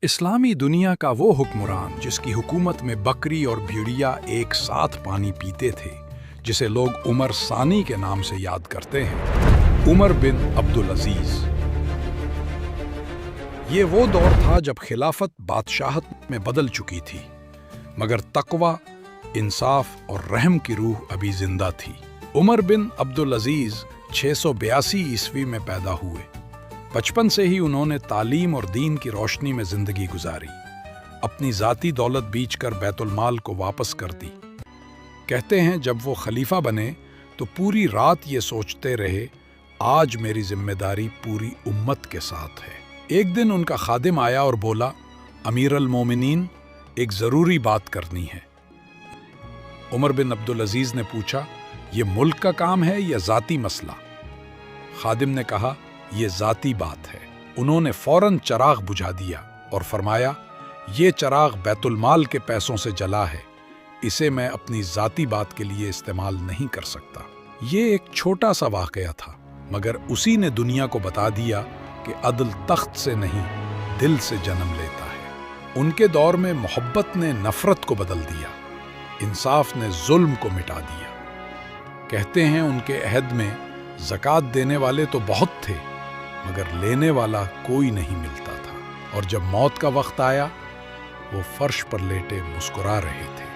इस्लामी दुनिया का वो हुक्मरान जिसकी हुकूमत में बकरी और भेड़िया एक साथ पानी पीते थे, जिसे लोग उमर सानी के नाम से याद करते हैं, उमर बिन अब्दुल अजीज। ये वो दौर था जब खिलाफत बादशाहत में बदल चुकी थी, मगर तकवा, इंसाफ और रहम की रूह अभी जिंदा थी। उमर बिन अब्दुल अजीज 682 ईस्वी में पैदा हुए। बचपन से ही उन्होंने तालीम और दीन की रोशनी में जिंदगी गुजारी। अपनी जाती दौलत बेचकर बैतुल माल को वापस कर दी। कहते हैं जब वो खलीफा बने तो पूरी रात ये सोचते रहे, आज मेरी जिम्मेदारी पूरी उम्मत के साथ है। एक दिन उनका खादिम आया और बोला, अमीर अल मोमिनीन, एक जरूरी बात करनी है। उमर बिन अब्दुल अजीज ने पूछा, ये मुल्क का काम है या जाती मसला? खादिम ने कहा, ये जाती बात है। उन्होंने फौरन चराग बुझा दिया और फरमाया, ये चराग बैतुल माल के पैसों से जला है, इसे मैं अपनी जाती बात के लिए इस्तेमाल नहीं कर सकता। ये एक छोटा सा वाकया था, मगर उसी ने दुनिया को बता दिया कि अदल तख्त से नहीं, दिल से जन्म लेता है। उनके दौर में मोहब्बत ने नफरत को बदल दिया, इंसाफ ने जुल्म को मिटा दिया। कहते हैं उनके अहद में ज़कात देने वाले तो बहुत थे, मगर लेने वाला कोई नहीं मिलता था। और जब मौत का वक्त आया, वो फर्श पर लेटे मुस्कुरा रहे थे।